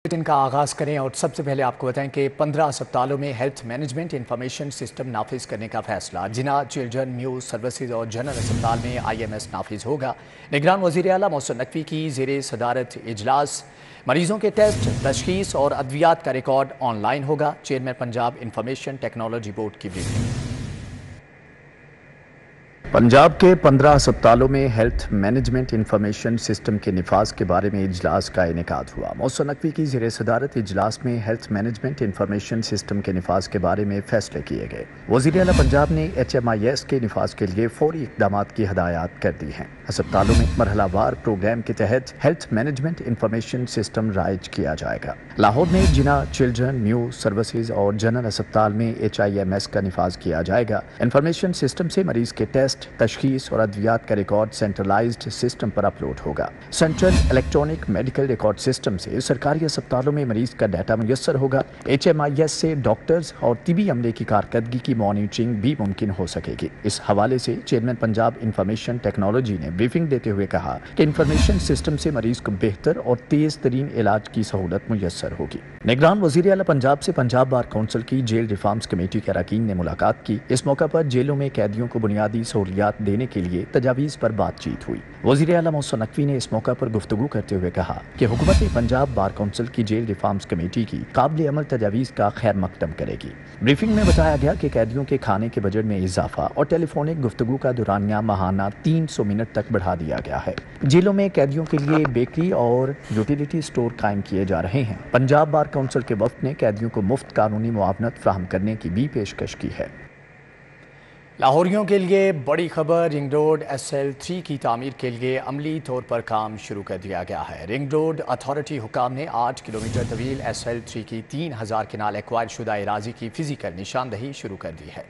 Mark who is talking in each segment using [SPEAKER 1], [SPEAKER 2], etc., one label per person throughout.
[SPEAKER 1] Bulletin का आगाज़ करें और सबसे पहले आपको बताएं कि 15 अस्पतालों में हेल्थ मैनेजमेंट इंफॉर्मेशन सिस्टम नाफिज करने का फैसला। जिना चिल्ड्रन न्यूज़ सर्विसेज और जनरल अस्पताल में IMS नाफिज होगा। निगरान वज़ीर आला मोहसिन नकवी की ज़ेरे सदारत इजलास। मरीजों के टेस्ट, तशखीस और अद्वियात का रिकॉर्ड ऑनलाइन होगा। Chairman Punjab information technology board की ब्रीफिंग। पंजाब के 15 अस्पतालों में हेल्थ मैनेजमेंट इंफॉर्मेशन सिस्टम के निफाज के बारे में इजलास का इनेकाद हुआ। मोहसिन नकवी की ज़ेरे सदारत इजलास में हेल्थ मैनेजमेंट इंफॉर्मेशन सिस्टम के निफाज के बारे में फैसले किए गए। वज़ीर आला पंजाब ने HMIS के निफाज के लिए फौरी इक़दाम की हदायत कर दी हैं। अस्पतालों में मरहलावार प्रोग्राम के तहत health management information system rise किया जाएगा। लाहौर में जिना चिल्ड्रन न्यू सर्विसेज और जनरल अस्पताल में HIMS का निफाज किया जाएगा। इंफॉर्मेशन सिस्टम से मरीज के टेस्ट, तशखीस और अद्वियात का रिकॉर्ड सेंट्रलाइज्ड सिस्टम पर अपलोड होगा। Central electronic medical record system से सरकारी अस्पतालों में मरीज का डाटा मुयस्सर होगा। HMIS से डॉक्टर्स और तिबी अमले की कारकर्दगी की मॉनिटरिंग भी मुमकिन हो सकेगी। इस हवाले से चेयरमैन पंजाब इंफॉर्मेशन टेक्नोलॉजी ने ब्रीफिंग देते हुए कहा कि इंफॉर्मेशन सिस्टम से मरीज को बेहतर और तेज तरीन इलाज की सहूलत मुयस्सर होगी। निगरान वज़ीर आला पंजाब से पंजाब बार काउंसिल की जेल रिफॉर्म्स कमेटी के अरकान ने मुलाकात की। इस मौका पर जेलों में कैदियों को बुनियादी सहूलियात देने के लिए तजावीज़ पर बातचीत हुई। वज़ीर आला मोहसिन नकवी ने इस मौका पर गुफ्तगू करते हुए कहा कि हुकूमत पंजाब बार काउंसिल की जेल रिफॉर्म्स कमेटी की काबिल अमल तजावीज़ का खैर मकदम करेगी। ब्रीफिंग में बताया गया कि कैदियों के खाने के बजट में इजाफा और टेलीफोनिक गुफ्तगू का दुरानिया माहाना 300 मिनट तक बढ़ा दिया गया है। जेलों में कैदियों के लिए बेकरी और यूटिलिटी स्टोर कायम किए जा रहे हैं। पंजाब बार काउंसिल के वफ्द ने कैदियों को मुफ्त कानूनी मुआवनत फराहम करने की भी पेशकश की है। लाहौरियों के लिए बड़ी खबर, रिंग रोड SL3 की तामीर के लिए अमली तौर पर काम शुरू कर दिया गया है। रिंग रोड अथॉरिटी हुकाम ने 8 किलोमीटर तवील SL3 की 3000 किनाल एक्वायर शुदा एराजी की फिजिकल निशानदही शुरू कर दी है।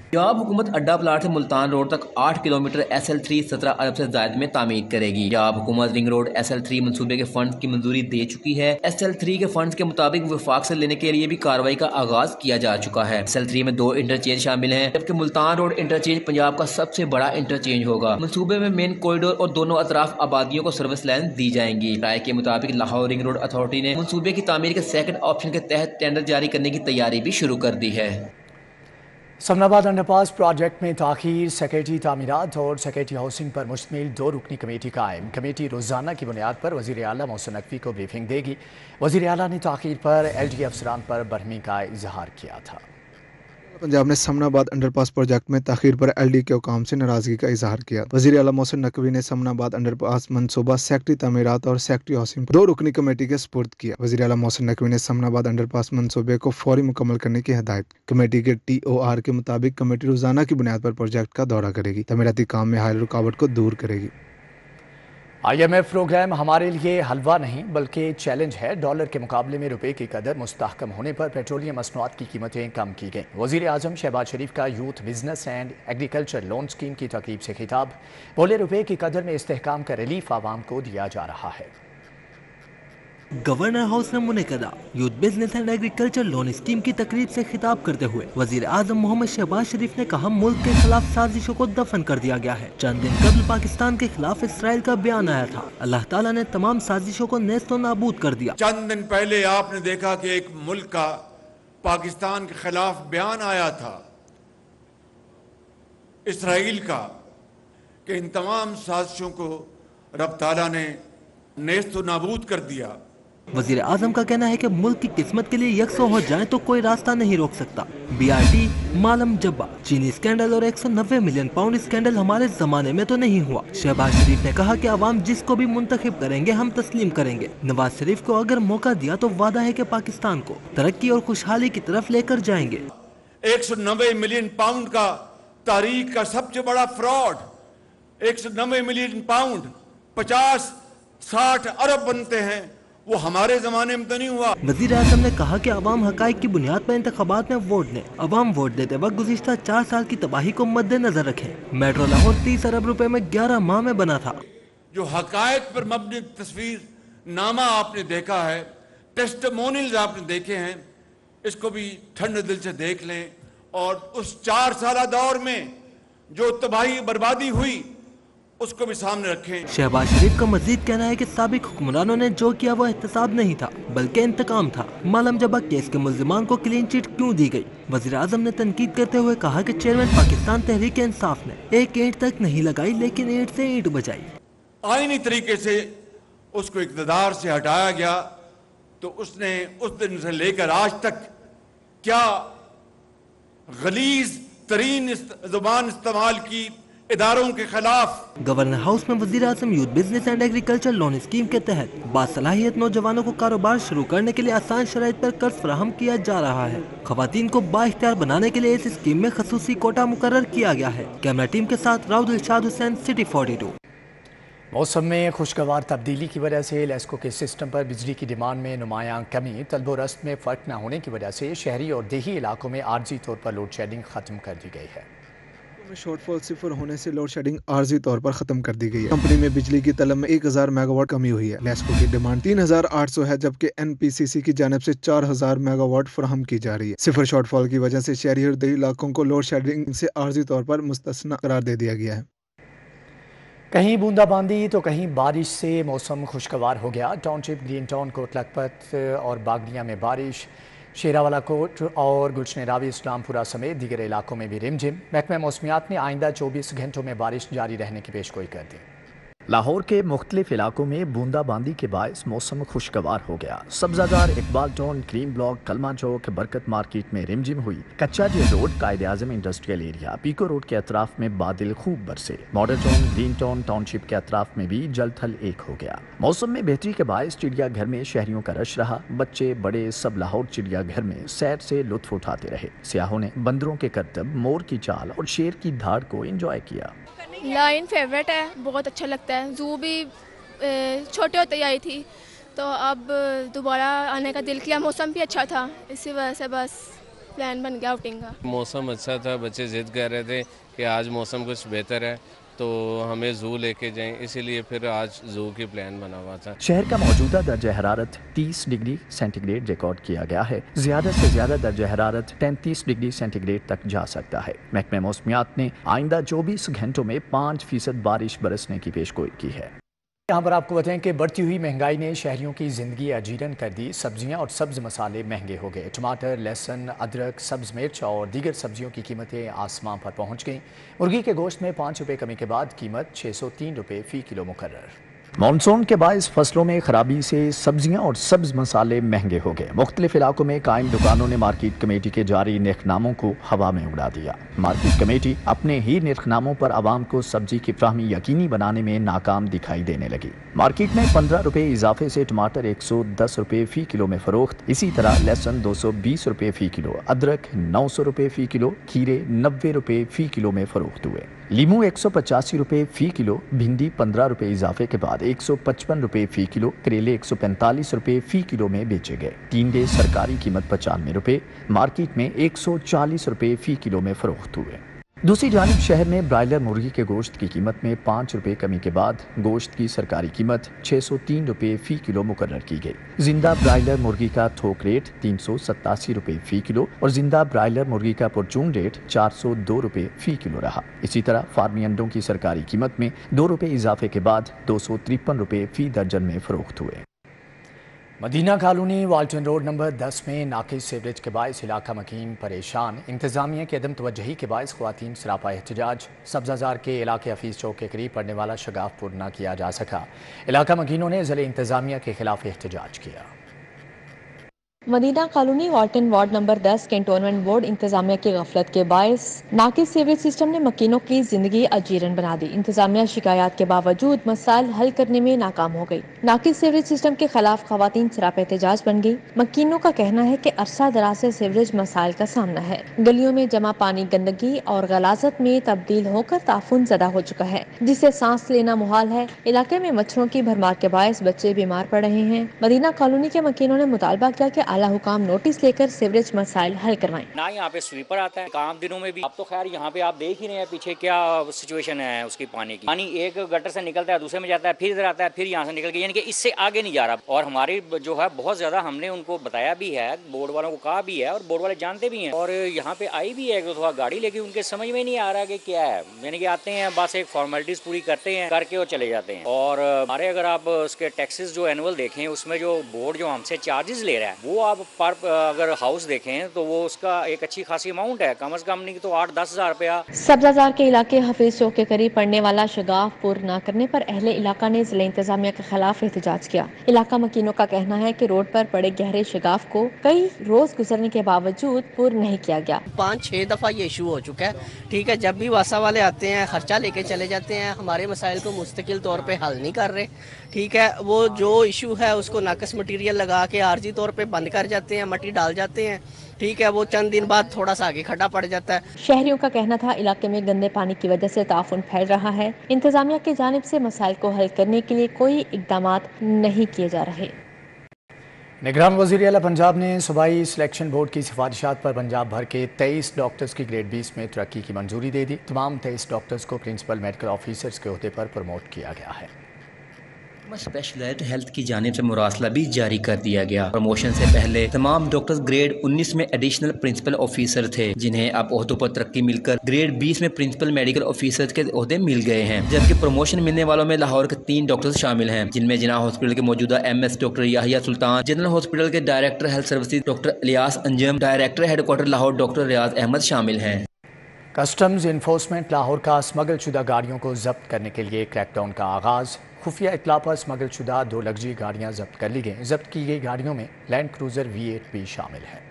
[SPEAKER 2] पंजाब हुकूमत अड्डा प्लाट से मुल्तान रोड तक 8 किलोमीटर SL3 17 अरब से ज़ायद में तामीर करेगी। पंजाब हुकूमत रिंग रोड SL3 मंसूबे के फंड की मंजूरी दे चुकी है। SL3 के फंड के मुताबिक वफाक से लेने के लिए भी कार्रवाई का आगाज किया जा चुका है। SL3 में 2 इंटरचेंज शामिल हैं, जबकि मुल्तान रोड इंटरचेंज पंजाब का सबसे बड़ा इंटरचेंज होगा। मंसूबे में मेन कॉरिडोर और दोनों अतराफ आबादियों को सर्विस लाइन दी जाएंगी। राय के मुताबिक लाहौर रिंग रोड अथॉरिटी ने मंसूबे की तामीर के सेकंड ऑप्शन के तहत टेंडर जारी करने की तैयारी भी शुरू कर दी है।
[SPEAKER 1] समनाबाद अंडरपास प्रोजेक्ट में ताखीर, सेक्रेटरी तामीरात और सेक्रेटरी हाउसिंग पर मुश्तमिल 2 रुकनी कमेटी कायम। कमेटी रोजाना की बुनियाद पर वज़ीर आला मोहसिन नकवी को ब्रीफिंग देगी। वज़ीर आला ने ताखीर पर LD अफसरान पर बरहमी का इजहार किया था।
[SPEAKER 3] पंजाब ने समनाबाद अंडरपास प्रोजेक्ट में ताखीर पर LD के हुकाम से नाराजगी का इजहार किया। वज़ीर आला मोहसिन नकवी ने समनाबाद अंडरपास मनसूबा सेक्रेटरी तामीरात और सेक्रेटरी हाउसिंग 2 रुकनी कमेटी के सुपुर्द किया। वज़ीर आला मोहसिन नकवी ने समनाबाद अंडरपास मनसूबे को फौरी मुकम्मल करने की हिदायत। कमेटी के TOR के मुताबिक कमेटी रोजाना की बुनियाद पर प्रोजेक्ट का दौरा करेगी, तामीराती काम में हाल रुकावट को दूर करेगी।
[SPEAKER 1] IMF प्रोग्राम हमारे लिए हलवा नहीं बल्कि चैलेंज है। डॉलर के मुकाबले में रुपए की कदर मुस्तहकम होने पर पेट्रोलियम मसनूआत की कीमतें कम की गईं। वज़ीर आज़म शहबाज शरीफ का youth business and agriculture loan scheme की तकरीब से खिताब। बोले, रुपए की कदर में इस्तेहकाम का रिलीफ आवाम को दिया जा रहा है।
[SPEAKER 4] गवर्नर हाउस में मुनक़दा youth business and agriculture loan scheme की तकरीब से खिताब करते हुए वज़ीर आज़म मोहम्मद शहबाज शरीफ ने कहा, मुल्क के खिलाफ साजिशों को दफन कर दिया गया है। चंद दिन कबल पाकिस्तान के खिलाफ इसराइल का बयान आया था। अल्लाह ताला ने तमाम साजिशों को नेस्तो नाबूद कर दिया।
[SPEAKER 5] चंद दिन पहले आपने देखा कि एक मुल्क का पाकिस्तान के खिलाफ बयान आया था इसराइल का, कि इन तमाम साजिशों को रब ताला ने नेस्तो नाबूद कर दिया।
[SPEAKER 4] वज़ीर आज़म का कहना है कि मुल्क की किस्मत के लिए यकसा हो जाए तो कोई रास्ता नहीं रोक सकता। BRT, मालम जब्बा, चीनी स्कैंडल और 190 मिलियन पाउंड स्कैंडल हमारे जमाने में तो नहीं हुआ। शहबाज शरीफ ने कहा कि अवाम जिसको भी मुंतखब करेंगे हम तस्लीम करेंगे। नवाज शरीफ को अगर मौका दिया तो वादा है कि पाकिस्तान को तरक्की और खुशहाली की तरफ लेकर जाएंगे।
[SPEAKER 5] 190 मिलियन पाउंड का तारीख का सबसे बड़ा फ्रॉड, 190 मिलियन पाउंड 50-60 अरब बनते हैं, वो हमारे जमाने में तो नहीं हुआ।
[SPEAKER 4] वज़ीर आज़म ने कहा कि अवाम हक़ाइक़ की बुनियाद पर इंतख़ाबात में वोट दें। अवाम वोट देते वक्त गुज़िश्ता 4 साल की तबाही को मद्देनजर रखें। मेट्रो लाहौर 30 अरब रुपए में 11 माह में बना था।
[SPEAKER 5] जो हक़ाइक़ पर मबनी तस्वीर नामा आपने देखा है, टेस्टिमोनियल्स आपने देखे हैं, इसको भी ठंडे दिल से देख लें। और उस 4 साल दौर में जो तबाही बर्बादी हुई उसको भी सामने रखें।
[SPEAKER 4] शहबाज शरीफ का मजीद कहना है कि साबिक हुक्मरानों ने जो किया वो एहतसाब नहीं था बल्कि इंतकाम था। मालम जब्बा केस के मुल्जिमान को क्लीन चिट क्यों दी गई? वजीर आजम ने तनकीद करते हुए कहा कि चेयरमैन पाकिस्तान तहरीक इंसाफ ने एक ईंट तक नहीं लगाई लेकिन ईंट से ईंट बजाई।
[SPEAKER 5] आईनी तरीके से उसको इक़्तिदार से हटाया गया तो उसने उस दिन से लेकर आज तक क्या गलीज तरीन जुबान इस्तेमाल की इदारों के खिलाफ।
[SPEAKER 4] गवर्नर हाउस में वजीर आजम youth business and agriculture loan scheme के तहत बासलाहियत नौजवानों को कारोबार शुरू करने के लिए आसान शराइत पर कर्ज फराहम किया जा रहा है। खवातीन को बाइख्तियार बनाने के लिए इस स्कीम में खसूसी कोटा मुकर्रर किया गया है। कैमरा टीम के साथ राउद इरशाद हुसैन, सिटी 42।
[SPEAKER 1] मौसम में खुशगवार तब्दीली की वजह से लेस्को के सिस्टम पर बिजली की डिमांड में नुमायां कमी, तलब व रस्त में फ़र्क न होने की वजह से शहरी और देही इलाकों में आर्जी तौर पर लोड शेडिंग ख़त्म कर दी गई है।
[SPEAKER 3] शॉर्टफॉल 0 होने से लोड शेडिंग आर्जी तौर पर खत्म कर दी गई है। कंपनी में बिजली की तलब में 1000 मेगावाट कमी हुई है। लेस्को की डिमांड 3800 है जबकि एनपीसीसी की जानिब से 4000 मेगावाट फराहम की जा रही है। 0 शॉर्टफॉल की वजह से शहरी और देही इलाकों को लोड शेडिंग से आर्जी तौर पर मुस्तस्ना करार दे दिया गया है।
[SPEAKER 1] कहीं बूंदाबांदी तो कहीं बारिश से मौसम खुशगवार हो गया। Township, green town, Kot Lakhpat और बागड़िया में बारिश, शेरावाला कोट और गुलशन रावी, इस्लामपुरा समेत दीगर इलाकों में भी रिमझिम। महकमा मौसमियात ने आइंदा 24 घंटों में बारिश जारी रहने की पेशगोई कर दी। लाहौर के मुख्तलिफ इलाकों में बूंदाबांदी के बायस मौसम खुशगवार हो गया। सब्जादार, इकबाल टाउन, क्रीम ब्लॉक, कलमा चौक, बरकत मार्केट में रिमझिम हुई। कच्चा जेल रोड, कायद आजम इंडस्ट्रियल एरिया, पीको रोड के अतराफ में बादल खूब बरसे। Model town, green town, township के अतराफ में भी जल थल एक हो गया। मौसम में बेहतरी के बायस चिड़िया घर में शहरियों का रश रहा। बच्चे बड़े सब लाहौर चिड़िया घर में सैर से लुत्फ उठाते रहे। सियाहों ने बंदरों के करतब, मोर की चाल और शेर की धाड़ को एंजॉय किया।
[SPEAKER 6] लाइन फेवरेट है, बहुत अच्छा लगता है। जू भी छोटे होते ही आई थी तो अब दोबारा आने का दिल किया। मौसम भी अच्छा था, इसी वजह से बस प्लान बन गया आउटिंग का।
[SPEAKER 7] मौसम अच्छा था, बच्चे जिद कर रहे थे कि आज मौसम कुछ बेहतर है तो हमें जू लेके जाएं, इसीलिए फिर आज जू की प्लान बना हुआ था।
[SPEAKER 1] शहर का मौजूदा दर्जा हरारत 30 डिग्री सेंटीग्रेड रिकॉर्ड किया गया है। ज्यादा से ज्यादा दर्जा हरारत 33 डिग्री सेंटीग्रेड तक जा सकता है। महकमा मौसमियात ने आइंदा 24 घंटों में 5% बारिश बरसने की पेशगोई की है। यहाँ पर आपको बताएं कि बढ़ती हुई महंगाई ने शहरियों की ज़िंदगी अजीरन कर दी। सब्जियाँ और सब्ज़ मसाले महंगे हो गए। टमाटर, लहसुन, अदरक, सब्ज़ मिर्च और दीगर सब्जियों की कीमतें आसमान पर पहुँच गईं। मुर्गी के गोश्त में 5 रुपये कमी के बाद कीमत 603 रुपये फ़ी किलो मुकर्रर। मानसून के बायस फसलों में खराबी से सब्जियां और सब्ज मसाले महंगे हो गए। मुख्तलिफ इलाकों में कायम दुकानों ने मार्केट कमेटी के जारी निर्खनामों को हवा में उड़ा दिया। मार्केट कमेटी अपने ही निर्खनामों पर आवाम को सब्जी की फ्राहमी यकीनी बनाने में नाकाम दिखाई देने लगी। मार्केट में 15 रुपये इजाफे से टमाटर 110 रुपये फ़ी किलो में फरोख्त। इसी तरह लहसुन 220 रुपये फ़ी किलो, अदरक 900 रुपये फ़ी किलो, खीरे 90 रुपये फ़ी किलो में फरोख्त हुए। लीमू 185 रुपये फ़ी किलो, भिंडी 15 रुपये इजाफे के बाद 155 रुपये फ़ी किलो, करेले 145 रुपये फ़ी किलो में बेचे गए। टींडे सरकारी कीमत 95 रुपये, मार्केट में 140 रुपये फ़ी किलो में फरोख्त हुए। दूसरी जानिब शहर में ब्रायलर मुर्गी के गोश्त की कीमत में 5 रुपये कमी के बाद गोश्त की सरकारी कीमत 603 रुपये फ़ी किलो मुकर्रर की गई। जिंदा ब्रायलर मुर्गी का थोक रेट 387 रुपये फ़ी किलो और जिंदा ब्रायलर मुर्गी का परचून रेट 402 रुपये फ़ी किलो रहा। इसी तरह फार्मी अंडों की सरकारी कीमत में 2 रुपये इजाफे के बाद 253 रुपये फ़ी दर्जन में फरोख्त हुए। Madina colony Walton road number 10 में नाकिस सीवरेज के बायस इलाका मकीन परेशान। इंतजामिया की अदम तवज्जुही के बायस ख्वातीन सरापा एहतजाज। सब्जाजार के इलाके हफीज चौक के करीब पड़ने वाला शगाफ पूर्ण न किया जा सका। इलाका मकीनों ने ज़िले इंतजामिया के खिलाफ एहतजाज किया।
[SPEAKER 8] Madina colony Walton ward number 10 cantonment board इंतजामिया की गफलत के बायस नाकिस सीवरेज सिस्टम ने मकीनों की जिंदगी अजीरन बना दी। इंतजामिया शिकायत के बावजूद मसाइल हल करने में नाकाम हो गई। नाकिस सीवरेज सिस्टम के खिलाफ खवातीन सरापा एहतजाज बन गई। मकीनों का कहना है कि अरसा दराज से सीवरेज मसाइल का सामना है। गलियों में जमा पानी गंदगी और गलाजत में तब्दील होकर ताफुन ज़दा हो चुका है, जिससे सांस लेना मुहाल है। इलाके में मच्छरों की भरमार के बायस बच्चे बीमार पड़ रहे हैं। मदीना कॉलोनी के मकीनों ने मुतालबा किया कि आला हुकाम नोटिस लेकर सीवरेज मसाइल हल करवाएं।
[SPEAKER 9] ना यहाँ पे स्वीपर आता है काम दिनों में भी। अब तो खैर यहाँ पे आप देख ही रहे हैं पीछे क्या सिचुएशन है उसकी पानी की। पानी एक गटर से निकलता है दूसरे में जाता है फिर इधर आता है फिर यहाँ से निकल के, यानी कि इससे आगे नहीं जा रहा। और हमारी जो है बहुत ज्यादा हमने उनको बताया भी है, बोर्ड वालों को कहा भी है और बोर्ड वाले जानते भी हैं। और यहाँ पे आई भी है एक दो गाड़ी, लेकिन उनके समझ में नहीं आ रहा कि क्या है, यानी कि आते हैं बस एक फॉर्मेलिटीज पूरी करते हैं करके वो चले जाते हैं। और हमारे अगर आप उसके टैक्सेस जो एनुअल देखें उसमें जो बोर्ड जो हमसे चार्जेस ले रहा है वो आप पर अगर हाउस देखें तो वो उसका एक अच्छी खासी अमाउंट है, कम से कम नहीं तो 8-10 हज़ार रुपया।
[SPEAKER 8] सब्जाजार के इलाके हफीज चौक के करीब पड़ने वाला शगाफ पूर न करने पर अहले इलाका ने जिला इंतजामिया के खिलाफ एहतजाज किया। इलाका मकीनों का कहना है कि रोड पर पड़े गहरे शगाफ को कई रोज गुजरने के बावजूद पूर नहीं किया गया।
[SPEAKER 10] 5-6 दफा ये इशू हो चुका है। ठीक है, जब भी वासा वाले आते हैं खर्चा लेके चले जाते हैं, हमारे मसाइल को मुस्तकिल तौर पे हल नहीं कर रहे। ठीक है, वो जो इशू है उसको नाकस मटीरियल लगा के आर्जी तौर पे बंद कर जाते हैं, मट्टी डाल जाते हैं। ठीक है, वो चंद दिन बाद थोड़ा सा आगे खड्डा पड़ जाता है।
[SPEAKER 8] शहरियों का कहना था इलाके में गंदे पानी की वजह से ताफुन फैल रहा है। इंतजामिया की जानिब से मसाइल को हल करने के लिए कोई इकदामात नहीं किए जा रहे।
[SPEAKER 1] निगरान वज़ीर आला पंजाब ने सूबाई सिलेक्शन बोर्ड की सिफारिशात पर पंजाब भर के 23 डॉक्टर्स की ग्रेड 20 में तरक्की की मंजूरी दे दी। तमाम 23 डॉक्टर्स को प्रिंसिपल मेडिकल ऑफिसर्स के ओहदे पर प्रमोट किया गया है।
[SPEAKER 2] स्पेशलाइज्ड हेल्थ की जानिब से मुरासला भी जारी कर दिया गया। प्रमोशन से पहले तमाम डॉक्टर्स ग्रेड 19 में एडिशनल प्रिंसिपल ऑफिसर थे, जिन्हें अब ओहदों पर तरक्की मिलकर ग्रेड 20 में प्रिंसिपल मेडिकल ऑफिसर के ओहदे मिल गए हैं। जबकि प्रमोशन मिलने वालों में लाहौर के 3 डॉक्टर्स शामिल हैं, जिनमें जिना हॉस्पिटल के मौजूदा MS doctor Yahya Sultan, general hospital के director health services doctor Ilyas Anjum, director headquarter Lahore doctor Riaz Ahmed शामिल हैं।
[SPEAKER 1] कस्टम्स इन्फोर्समेंट लाहौर का स्मगल शुदा गाड़ियों को जब्त करने के लिए क्रैकडाउन का आगाज़। खुफिया इत्तला पर स्मगल शुदा 2 लग्जरी गाड़ियाँ जब्त कर ली गईं। जब्त की गई गाड़ियों में लैंड क्रूज़र V8 भी शामिल है।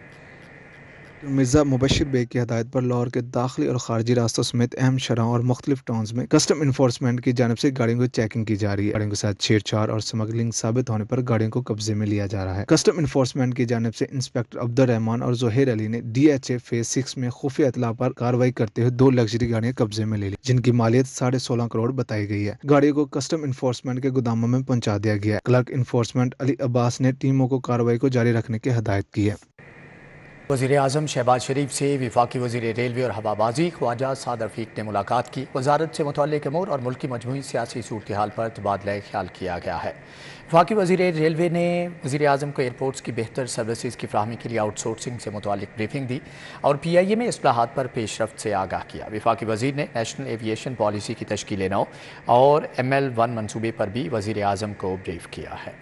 [SPEAKER 3] मिर्जा मुबशिर बेग की हदायत पर लाहौर के दाखिली और खारजी रास्तों समेत अहम शहरों और मुख्तलिफ टाउन्स में कस्टम इन्फोर्समेंट की जानिब से गाड़ियों की चेकिंग की जा रही है। गाड़ियों के साथ छेड़छाड़ और स्मगलिंग साबित होने पर गाड़ियों को कब्जे में लिया जा रहा है। कस्टम इन्फोर्समेंट की जानिब से इंस्पेक्टर अब्दुल रहमान और जोहेर अली ने DHA फेज 6 में खुफिया इत्तला पर कार्रवाई करते हुए 2 लग्जरी गाड़ियां कब्जे में ले ली, जिनकी मालियत 16.5 करोड़ बताई गई है। गाड़ियों को कस्टम इन्फोर्समेंट के गोदामों में पहुंचा दिया गया है। क्लर्क इन्फोर्समेंट अली अब्बास ने टीमों को कार्रवाई को जारी रखने की हदायत की है।
[SPEAKER 1] वज़ीर आज़म शहबाज शरीफ से वफाकी वज़ीर रेलवे और हवाबाजी ख्वाजा साद रफ़ीक ने मुलाकात की। वज़ारत से मुतअल्लिक़ अमूर और मुल्क की मजमूई सियासी सूरत हाल पर तबादला ख्याल किया गया है। वफाकी वज़ीर रेलवे ने वज़ीर आज़म को एयरपोर्ट्स की बेहतर सर्विसेज की फ़राहमी के लिए आउटसोर्सिंग से मुतअल्लिक़ ब्रीफिंग दी और PIA में इस्लाहात पर पेशरफ्त से आगाह किया। वफाकी वज़ीर ने नेशनल एविएशन पॉलिसी की तश्कील नौ और ML1 मनसूबे पर भी वज़ीर आज़म को ब्रीफ किया है।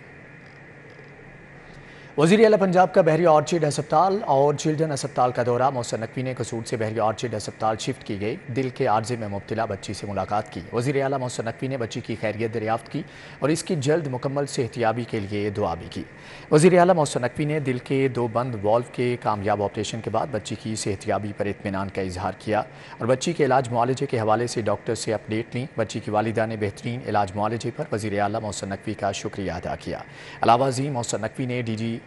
[SPEAKER 1] वज़ीर आला पंजाब का बहरी ऑर्चिड अस्पताल और चिल्ड्रन अस्पताल का दौरा। मोहसिन नकवी ने कसूर से बहरी ऑर्चिड अस्पताल शिफ्ट की गई दिल के आर्जे में मुब्तला बच्ची से मुलाकात की। वज़ीर आला मोहसिन नकवी ने बच्ची की खैरियत दरियाफ्त की और इसकी जल्द मुकम्मल सेहतियाबी के लिए दुआ भी की। वज़ीर आला मोहसिन नकवी ने दिल के 2 बंद वॉल्व के कामयाब ऑपरेशन के बाद बच्ची की सेहतियाबी पर इत्मीनान का इजहार किया और बच्ची के इलाज मुआलजे के हवाले से डॉक्टर से अपडेट ली। बच्ची की वालिदा ने बेहतरीन इलाज मुआलजे पर वज़ीर आला मोहसिन नकवी का शुक्रिया अदा किया। अलावा मोहसिन नकवी ने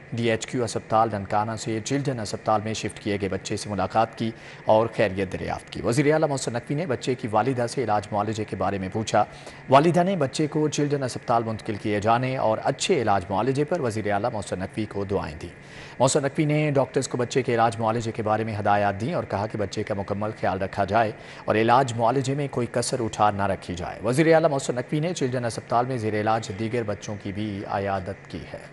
[SPEAKER 1] DHQ अस्पताल ननकाना से चिल्ड्रन अस्पताल में शिफ्ट किए गए बच्चे से मुलाकात की और खैरियत दरियाफ्त की। वज़ीर आला मोहसिन नकवी ने बच्चे की वालिदा से इलाज मुआलजे के बारे में पूछा। वालिदा ने बच्चे को चिल्ड्रन अस्पताल मुंतकिल किए जाने और अच्छे इलाज मुआलजे पर वज़ीर आला मोहसिन नकवी को दुआएं दी। मोहसिन नकवी ने डॉक्टर्स को बच्चे के इलाज मुआलजे के बारे में हदायत दी और कहा कि बच्चे का मुकम्मल ख्याल रखा जाए और इलाज मुआलजे में कोई कसर उठा न रखी जाए। वज़ीर आला मोहसिन नकवी ने चिल्ड्रन अस्पताल में ज़ेर इलाज दीगर बच्चों की भी आयादत की है।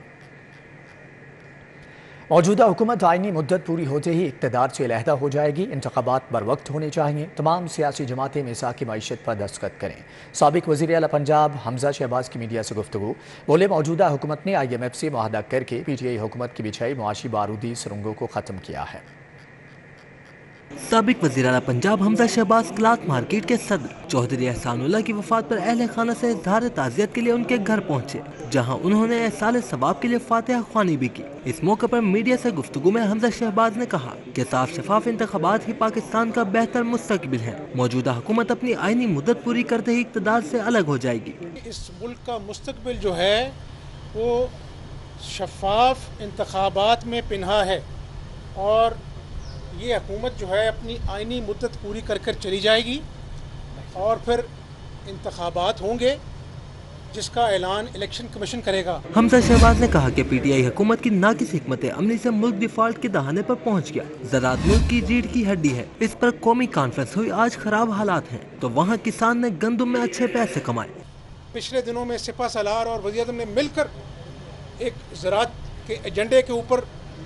[SPEAKER 1] मौजूदा हुकूमत आइनी मुद्दत पूरी होते ही इक़्तिदार से अलहदा हो जाएगी। इंतख़ाबात बर वक्त होने चाहिए। तमाम सियासी जमातें मिसाक़ी मईशत पर दस्तखत करें। साबिक़ वज़ीर आला पंजाब हमज़ा शहबाज की मीडिया से गुफ्तगू। बोले मौजूदा हुकूमत ने IMF से मुआहदा करके PTI हुकूमत की बिछाई मुआशी बारूदी सुरंगों को ख़त्म किया है।
[SPEAKER 4] साबिक वज़ीर आला पंजाब हमज़ा शहबाज क्लार्क मार्केट के सदर चौधरी एहसानुल्लाह की वफात पर अहले खाना से इज़हार ताज़ियत के लिए उनके घर पहुंचे, जहां उन्होंने एहसाल सवाब के लिए फातिहा ख्वानी भी की। इस मौके पर मीडिया से गुफ्तगू में हमज़ा शहबाज ने कहा कि साफ शफाफ इंतखाबात ही पाकिस्तान का बेहतर मुस्तकबिल है। मौजूदा हुकूमत अपनी आइनी मुद्दत पूरी करते ही इक़्तिदार से अलग हो जाएगी।
[SPEAKER 11] इस मुल्क का मुस्तकबिल जो है वो शफाफ इंतखाबात में पिन्हा है और ये हुकूमत जो है अपनी आइनी मुद्दत पूरी कर कर चली जाएगी और फिर इंतखाबात होंगे جس کا اعلان الیکشن کمیشن کرے گا۔
[SPEAKER 4] حمزہ شہباز نے کہا کہ پی ٹی آئی حکومت کی ناقص حکمت عملی سے ملک ڈیفالٹ کے دہانے پر پہنچ گیا۔ زراعت ملک کی ریڑھ کی ہڈی ہے، اس پر قومی کانفرنس ہوئی، آج خراب حالات ہیں تو وہاں کسان نے گندم میں اچھے پیسے کمائے۔
[SPEAKER 11] پچھلے دنوں میں سپہ سالار اور وزیر اعظم نے مل کر ایک زراعت کے ایجنڈے کے اوپر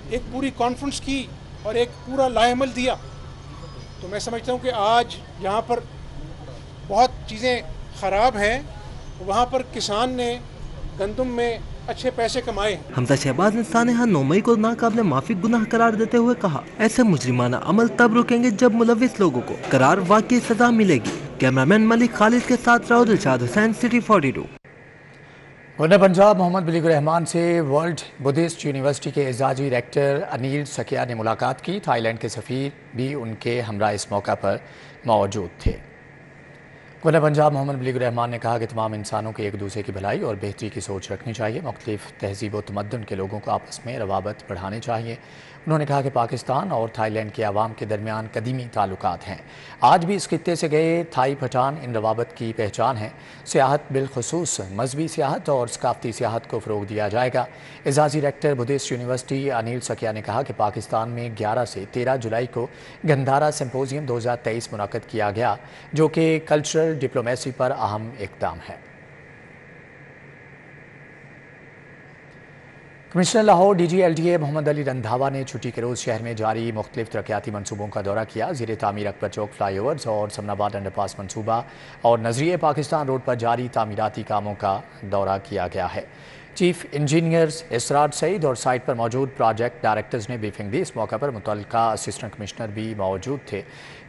[SPEAKER 11] ایک پوری کانفرنس کی اور ایک پورا لائحہ عمل دیا، تو میں سمجھتا ہوں کہ آج یہاں پر بہت چیزیں خراب ہیں، وہاں پر کسان نے گندم میں اچھے پیسے کمائے ہیں۔
[SPEAKER 4] حمزہ شہباز نے سانحہ 9 مئی کو ناقابل معافی گناہ قرار دیتے ہوئے کہا، ایسے مجرمانہ عمل تب رکیں گے جب ملوث لوگوں کو قرار واقعی سزا ملے گی۔ کیمرامین ملک خالد کے ساتھ راؤ دلشاد حسین، سٹی 42۔
[SPEAKER 1] گورنر پنجاب محمد بلیگ الرحمان سے ورلڈ بدھسٹ یونیورسٹی کے اعزازی ریکٹر انیل سکیا نے ملاقات کی۔ تھائی لینڈ کے سفیر بھی ان کے ہمراہ اس موقع پر موجود تھے۔ گورنر پنجاب محمد بلیگ الرحمان نے کہا کہ تمام انسانوں کو ایک دوسرے کی بھلائی اور بہتری کی سوچ رکھنی چاہیے، مختلف تہذیب و تمدن کے لوگوں کو آپس میں روابط بڑھانے چاہیے۔ انہوں نے کہا کہ پاکستان اور تھائی لینڈ کے عوام کے درمیان قدیمی تعلقات ہیں، آج بھی اس خطے سے گئے تھائی پٹھان ان روابط کی پہچان ہیں۔ سیاحت بالخصوص مذہبی سیاحت اور ثقافتی سیاحت کو فروغ دیا جائے گا۔ اعزازی ریکٹر بدھسٹ یونیورسٹی انیل سکیا نے کہا کہ پاکستان میں 11 سے 13 جولائی کو گندھارا سمپوزیم 2023 منعقد کیا گیا، جو کہ کلچرل ڈپلومیسی پر اہم اقدام ہے۔ Commissioner Lahore D G L D A Muhammad Ali Randhawa نے چھٹی کے روز شہر میں جاری مختلف ترقیاتی منصوبوں کا دورہ کیا۔ زیر تعمیر اکبر چوک فلائی اوورز اور سمن آباد انڈر پاس منصوبہ اور نظریہ پاکستان روڈ پر جاری تعمیراتی کاموں کا دورہ کیا گیا ہے۔ چیف انجینئرز اسرار سعید اور سائٹ پر موجود پروجیکٹ ڈائریکٹرز نے بریفنگ دی۔ اس موقع پر متعلقہ اسسٹنٹ کمشنر بھی موجود تھے،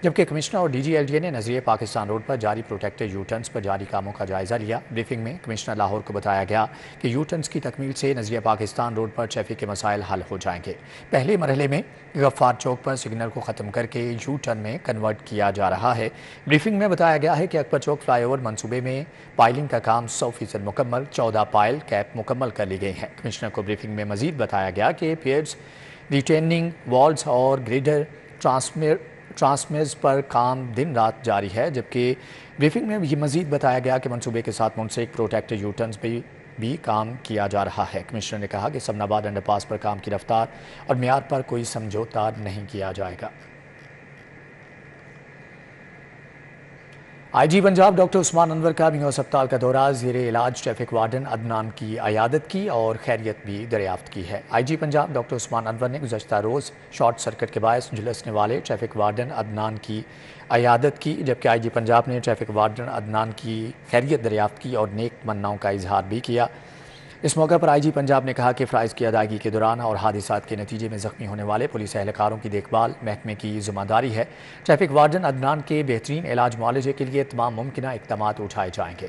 [SPEAKER 1] جبکہ کمشنر اور D G L D A نے نظریہ پاکستان روڈ پر جاری پروٹیکٹڈ یو ٹرنز پر جاری کاموں کا جائزہ لیا۔ بریفنگ میں کمشنر لاہور کو بتایا گیا کہ یو ٹرنز کی تکمیل سے نظریہ پاکستان روڈ پر ٹریفک کے مسائل حل ہو جائیں گے۔ پہلے مرحلے میں غفار چوک پر سگنل کو ختم کر کے یو ٹرن میں کنورٹ کیا جا رہا ہے۔ بریفنگ میں بتایا گیا ہے کہ اکبر چوک فلائی اوور منصوبے میں پائلنگ کا کام 100% مکمل، 14 پائل کیپ مکمل کر لی گئی ہیں۔ کمشنر کو بریفنگ میں مزید بتایا گیا کہ پیئرز، ریٹیننگ والز اور گریڈر ٹرانسمیز پر کام دن رات جاری ہے، جبکہ بریفنگ میں یہ مزید بتایا گیا کہ منصوبے کے ساتھ منسلک پروٹیکٹڈ یو ٹرنز پہ بھی کام کیا جا رہا ہے۔ کمشنر نے کہا کہ سمن آباد انڈر پاس پر کام کی رفتار اور معیار پر کوئی سمجھوتا نہیں کیا جائے گا۔ آئی جی پنجاب ڈاکٹر عثمان انور کا میو ہسپتال کا دورہ، زیر علاج ٹریفک وارڈن عدنان کی عیادت کی اور خیریت بھی دریافت کی ہے۔ آئی جی پنجاب ڈاکٹر عثمان انور نے گزشتہ روز شارٹ سرکٹ کے باعث جھلسنے والے ٹریفک وارڈن عدنان کی عیادت کی، جبکہ آئی جی پنجاب نے ٹریفک وارڈن عدنان کی خیریت دریافت کی اور نیک تمناؤں کا اظہار بھی کیا۔ اس موقع پر آئی جی پنجاب نے کہا کہ فرائض کی ادائیگی کے دوران اور حادثات کے نتیجے میں زخمی ہونے والے پولیس اہلکاروں کی دیکھ بھال محکمے کی ذمہ داری ہے۔ ٹریفک وارڈن عدنان کے بہترین علاج معالجے کے لیے تمام ممکنہ اقدامات اٹھائے جائیں گے۔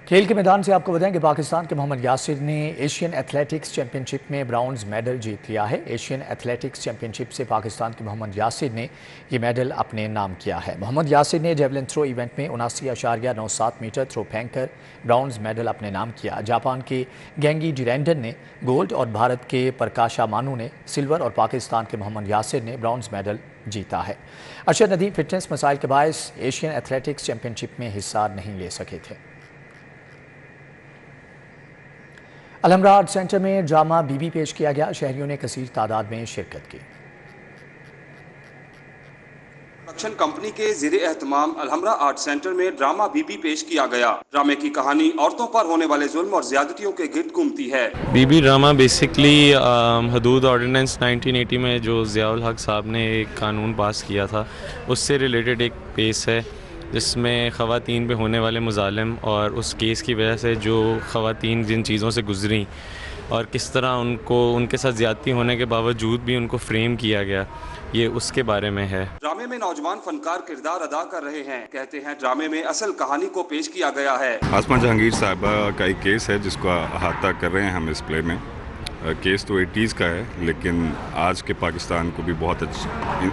[SPEAKER 1] کھیل کے میدان سے آپ کو بتائیں کہ پاکستان کے محمد یاسر نے ایشین ایتھلیٹکس چیمپئن شپ میں برونز میڈل جیت لیا ہے۔ ایشین ایتھلیٹکس چیمپئن شپ سے پاکستان کے محمد یاسر نے یہ میڈل اپنے نام کیا ہے۔ محمد یاسر نے جیولن تھرو ایونٹ میں 79.97 میٹر تھرو پھینک کر برونز میڈل اپنے نام کیا۔ جاپان کے گینگی ڈیرینڈن نے گولڈ اور بھارت کے پرکاشا مانو نے سلور اور پاکستان کے محمد یاسر نے برونز میڈل جیتا ہے۔ ارشد ندیم فٹنس مسائل کے باعث ایشین ایتھلیٹکس چیمپئن شپ میں حصہ نہیں لے سکے تھے۔ الحمرا آرٹ سینٹر میں ڈرامہ بی بی پیش کیا گیا، شہریوں نے کثیر تعداد میں شرکت کی۔
[SPEAKER 12] پروڈکشن کمپنی کے زیر اہتمام الحمرا آرٹ سینٹر میں ڈرامہ بی بی پیش کیا گیا۔ ڈرامے کی کہانی عورتوں پر ہونے والے ظلم اور زیادتیوں کے گرد گھومتی ہے۔
[SPEAKER 13] بی بی ڈرامہ بیسکلی حدود آرڈیننس 1980 میں جو ضیاء الحق صاحب نے ایک قانون پاس کیا تھا، اس سے ریلیٹڈ ایک پیس ہے جس میں خواتین پہ ہونے والے مظالم اور اس کیس کی وجہ سے جو خواتین جن چیزوں سے گزریں اور کس طرح ان کے ساتھ زیادتی ہونے کے باوجود بھی ان کو فریم کیا گیا، یہ اس کے بارے میں ہے۔
[SPEAKER 12] ڈرامے میں نوجوان فنکار کردار ادا کر رہے ہیں، کہتے ہیں ڈرامے میں اصل کہانی کو پیش کیا گیا ہے۔
[SPEAKER 14] آسما جہانگیر صاحبہ کا ایک کیس ہے جس کو احاطہ کر رہے ہیں ہم اس پلے میں۔ کیس تو 80s کا ہے، لیکن آج کے پاکستان کو بھی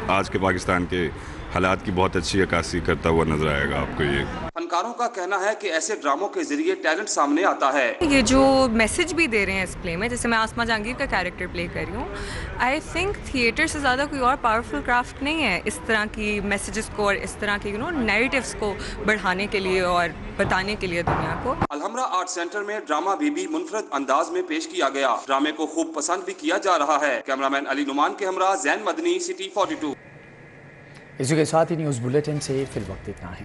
[SPEAKER 14] آج کے پاکستان کے हालात की बहुत अच्छी अक्कासी करता हुआ नजर आएगा आपको ये।
[SPEAKER 12] फनकारों का कहना है कि ऐसे ड्रामों के जरिए टैलेंट सामने आता है।
[SPEAKER 15] ये जो मैसेज भी दे रहे हैं इस प्ले में, जैसे मैं आसमा जहांगीर का कैरेक्टर प्ले कर रही हूँ, आई थिंक थिएटर से ज़्यादा कोई और पावरफुल क्राफ्ट नहीं है इस तरह की मैसेजेस को और इस तरह के नैरेटिव्स को बढ़ाने के लिए और बताने के लिए दुनिया को।
[SPEAKER 12] अलहमरा आर्ट सेंटर में ड्रामा बीबी मुनफरद अंदाज में पेश किया गया। ड्रामे को खूब पसंद भी किया जा रहा है। कैमरामैन अली नुमान के हमरा जैन मदनी, सिटी 42।
[SPEAKER 1] इसी के साथ ही न्यूज़ बुलेटिन से फिल वक्त इतना है।